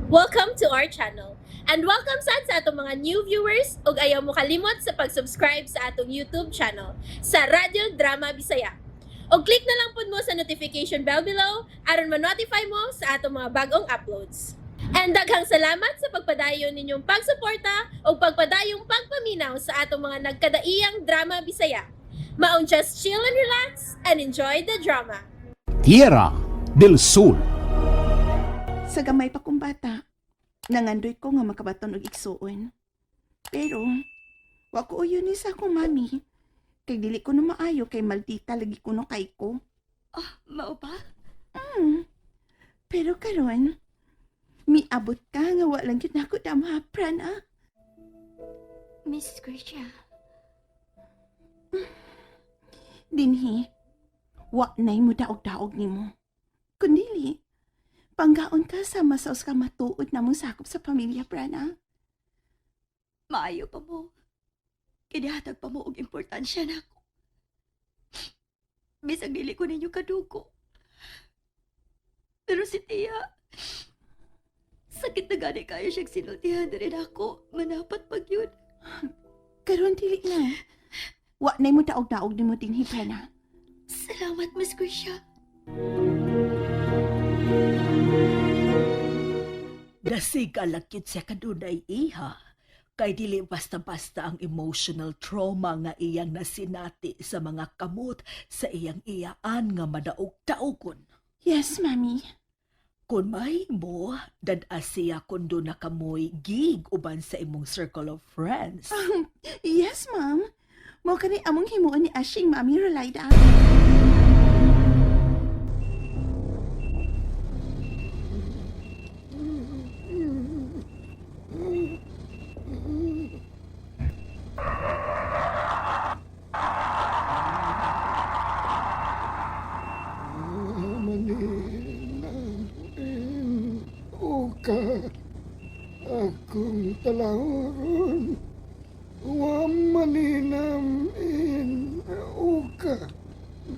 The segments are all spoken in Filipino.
Welcome to our channel. And welcome sa atong mga new viewers ug ayaw mo kalimot sa pag-subscribe sa atong YouTube channel sa Radio Drama Bisaya. O click na lang pud mo sa notification bell below aron ma-notify mo sa atong mga bagong uploads. And daghang salamat sa pagpadayon ninyong pagsuporta o pagpadayong pagpaminaw sa atong mga nagkadaiyang Drama Bisaya. Maong just chill and relax and enjoy the drama. Tierra del Sur. Sa gamay pa kong bata, nangandoy ko nga makabaton og igsuon. Pero, wako uyo ni sa akong mami. Kay dili ko na maayo kay maldita lagi ko no kay ko. Mao ba? Pero karon, miabot ka nga walang yun ako damhapran Miss Grisha, Dinhi, wa na'y mo daog-daog ni mo. Kundili, panggaon ka sa masaos ka matuod na mong sakop sa pamilya, Prana. maayo pa mo. Kinihatag pa mo og importansya na ako. Bisag dili ko ninyo kaduko. Pero si Tia, sakit na gani kayo siyang sinultihan na rin ako. Manapat pag yun. Karon dili na. Wa na'y mo daog-daog ni mo dinhi, Prana. Salamat, Miss Grisha. Dasigalakit siya kadunay iha. Kay dili basta-basta ang emotional trauma nga iyang nasinati sa mga kamot sa iyang iyaan nga madaog-daogon. Yes, Mami. Kung may mo, dad-a siya kundo na kamoy gig uban sa imong circle of friends. Yes, Ma'am. Mo kani among himuon ni Ashing Mami Rolida. Uka akong talahuron wa maninamin uka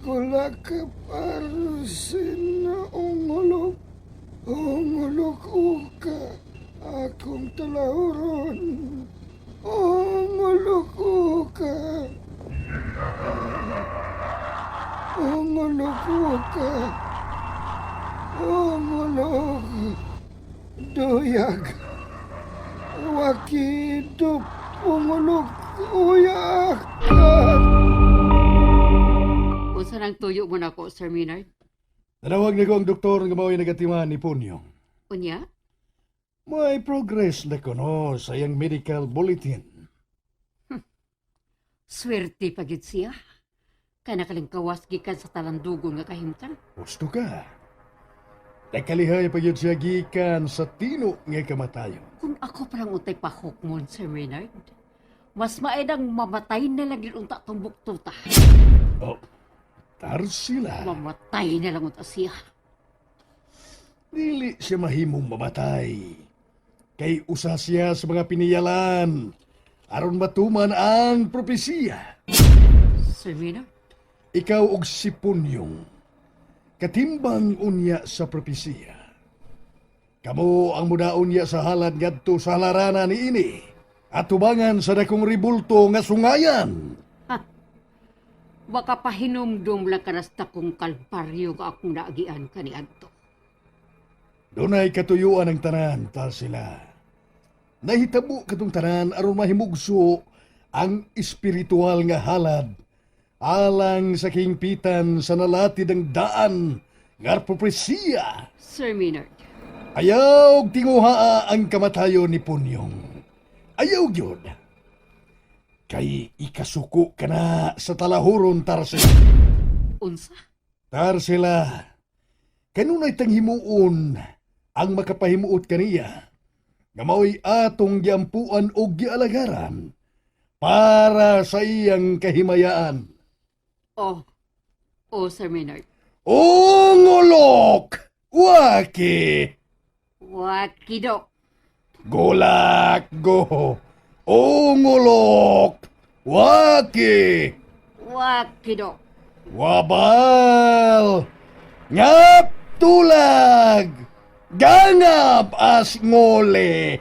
gula ka parusin na ungulok uka akong talahuron ungulok uka ungulok duyag wakidup ungulok uyak Unsa nang tuyo mo nako, Sir Minard? Nanawag na ko ang doktor nga mao'y nagatiman ni Punyong. Unya? May progress na ko no sa iyang medical bulletin. Swerte pa gid siya. Kana kaling kawas gikan sa talandugon nga kahimtang. Gusto ka? Nakalihay pa yun siya gikan sa tino nga kamatayo. Kung ako parang untay pahukmon, Sir Minard, mas maedang mamatay na lang yun unta tong buktuta. Oh, tar sila. Mamatay na lang unta siya. Dili siya mahimong mamatay. Kay usa siya sa mga piniyalan aron matuman ang propesiya. Sir Minard? Ikaw og si Punyong, katimbang unya sa propesiya. Kamo ang mudaon niya sa halad ngadto sa halaranan ni ini at tubangan sa dakong ribulto nga sungayan. Baka pahinumdum lang kanasta kong kalparyo nga akong naagian kaniadto. Dunay katuyuan ang tanan tal sila. Nahitabo katong tanan aron mahimugso ang espiritual nga halad alang sa kingpitan sa nalatid ang daan nga propesiya. Sir Minard, Ayaw tinguhaa ang kamatayon ni Punyong. Ayaw gyud. Kay ikasuko ka na sa talahuron Tarsila. unsa? Tarsila, kanunay tang himuon ang makapahimuot kaniya nga mao'y atong giampuan o gialagaran para sa iyang kahimayaan. Oh, Sir Minard. Ungolok! Waki! Wakido. Golak go! Ungolok! Waki! Wakido. Wabal! Ngap tulag! Gangap as ngole.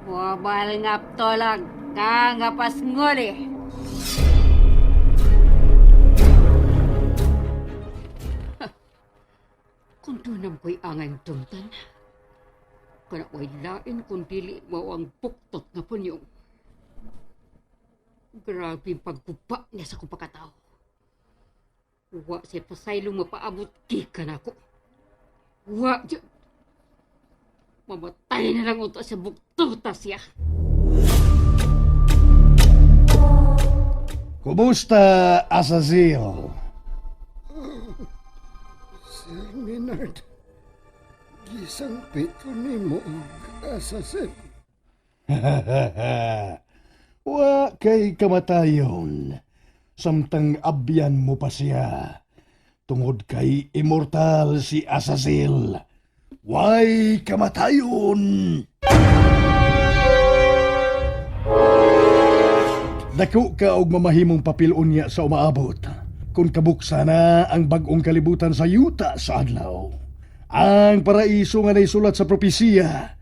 Wabal nga tolag, ka nga pasngoli. Kung tunam ko'y angay tumtan, kana ko'y lain kung dili mo ang puktot nga punyong. Grabe pagkupa niya sa kong pagkatao. Wa siya pasaylong mapaabot kika na ko. Wa dyan. Mamatay na lang ito sa buktuta siya. Kumusta, Azazel? Sir Minard, gisampit ko ni mo Azazel. Wa kay kamatayon. Samtang abyan mo pa siya. Tungod kay immortal si Azazel. Why kamatayon? Dako ka og mamahimong papel unya sa umaabot. Kung kabuksa na ang bagong kalibutan sa yuta sa adlaw. Ang paraiso nga naisulat sa propesiya.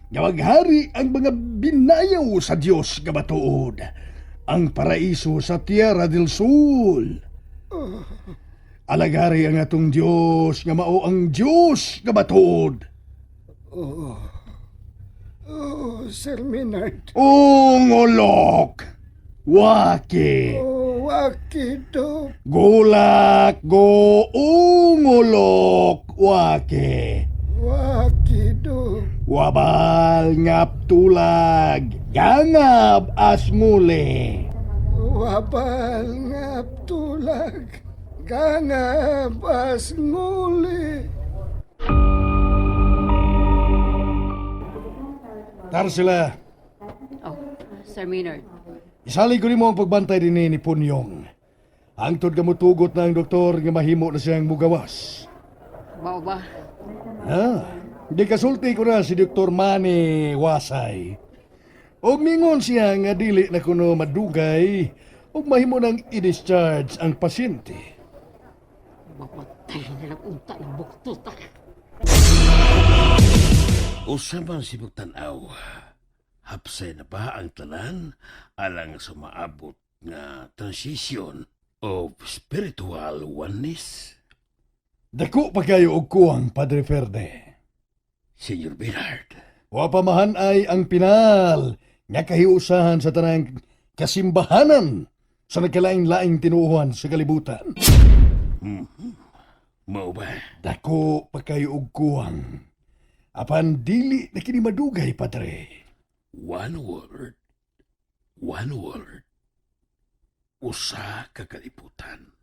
Nga maghari ang mga binayaw sa Diyos nga matuod. Ang paraiso sa Tierra del Sol. Alagari ang atong Diyos nga mao ang Diyos nga matuod. Oh, Sir Minard. Ungolok! Waki! Wakido. Gulak go ungolok! Waki! Wakido. Wabal ngap tulag! Gangab as nguli! Wabal nga tulag. Ganga pas nguli. Tarsila, Oh, Sir Maynard. isali ko nimo ang pagbantay din ni Punyong. Hangtod ka mo tugot na ang doktor nga mahimo na siyang mugawas. Bao ba? Di kasulti ko na si Dr. Manny Wasay. Og mingon siya nga dili na kuno madugay og mahimo nang i-discharge ang pasyente. Mamatay na lang unta ng buktuta. Usa man si Bugtanaw, hapsay na ba ang tanan alang sa maabot nga transition of spiritual oneness? Dako pa kayo og kuwang, Padre Ferde. Senyor Bernard, Wa pamahan ay ang pinal nga kahiusahan sa tanang kasimbahanan sa nagkalaing-laing tinuuhan sa kalibutan. mao ba? Dako pa kayo og kuwang. Apan dili na kini madugay, Padre. One word. One word. Usa ka kalibutan.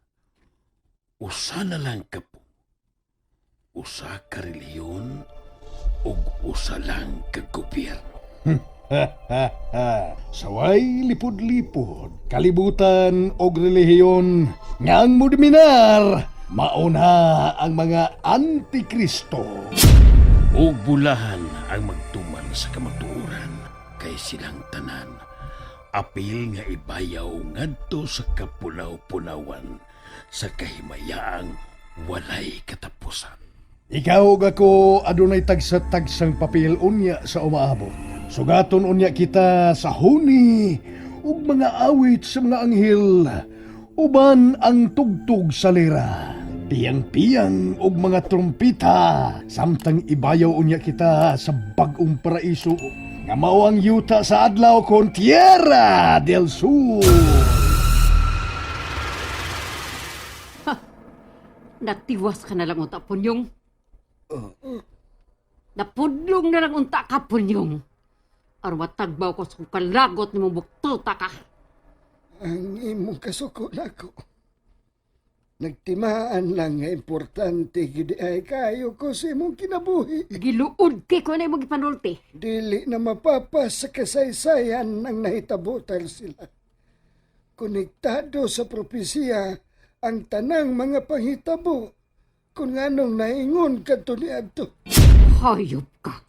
Usa na lang ka po. Usa ka reliyon ug usa lang ka gobyerno. Saway lipod-lipod, kalibutan og relihiyon nga ang mudminar mauna ang mga antikristo. O bulahan ang magtuman sa kamatuoran kay silang tanan. Apil nga ibayaw ngadto sa kapulaw-punawan sa kahimayaang walay katapusan. Ikaw ug ako adunay tagsa-tagsang papel unya sa umaabot. Sugaton unya kita sa huni ug mga awit sa mga anghel. Uban ang tugtog sa lira. Piyang-piyang og mga trumpita. Samtang ibayaw unya kita sa bagong paraiso nga mao ang yuta sa adlaw kon Tierra del Sur. Natiwas ka na lang unta, Punyong. Napudlong na lang unta ka, Punyong. Aron matagbaw ko sa kalagot ni mong buktuta ka. Ang imong kasuko nako. Nagtimaan lang nga importante gid ay kayo ko sa imong kinabuhi. Giluod kay ko na imong ipanulti. Dili na mapapas sa kasaysayan ng nahitabutan sila. Konektado sa propesiya ang tanang mga panghitabo kung anong naingon kadto niadto. Hayop ka.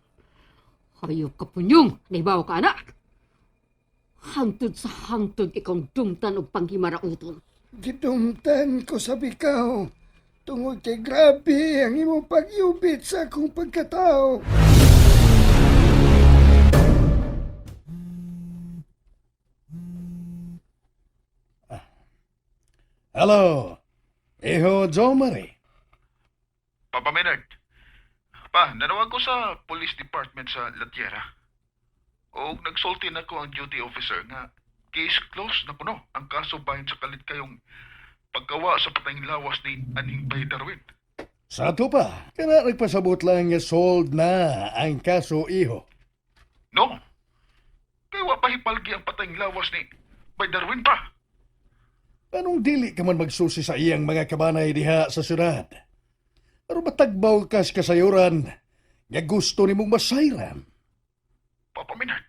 Hayop ka, Punyong. Naibaw ka, anak. Hangtod sa hangtod ikaw dumtan o panghimarauton. Gidumtan ko sa bikaw, Tungod kay grabe ang imong pagyubit sa akong pagkatao. Hello, Iho Jomari. Papa Menard. Pa, nanawag ko sa police department sa Latiera. O nagsulti na ko ang duty officer nga case closed na kuno ang kaso bahin sa kalit kayong pagkawa sa patayng lawas ni Aning Bay Darwin. Sa ato pa, kaya nagpasabot lang nga sold na ang kaso, Iho. No. Kaya wa pa hipalgi ang patayng lawas ni Bay Darwin pa. Anong dili ka man magsusi sa iyang mga kabanay diha sa syudad? Pero matagbaw kas kasayuran nga gusto ni mong masayran. Papa Menard.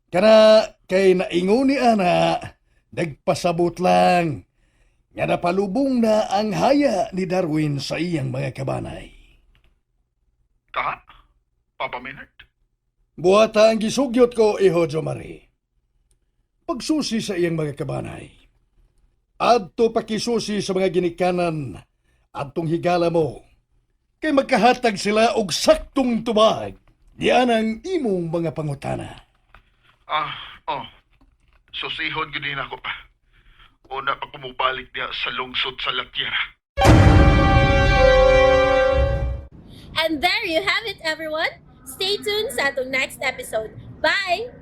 Kana kay naingon ni Ana, nagpasabot lang nga napalubong na ang haya ni Darwin sa iyang mga kabanay. Ka? Papa Menard. Buhata ang gisugyot ko, Iho Jomari. Pagsusi sa iyang mga kabanay. Adto pakisusi sa mga ginikanan adtong higala mo. Kay magkahatag sila og saktong tubag. Diyan ang imong mga pangutana. Susihon gudin ako pa. Una pa kumubalik niya sa lungsod sa Latiera. And there you have it, everyone. Stay tuned sa atong next episode. Bye!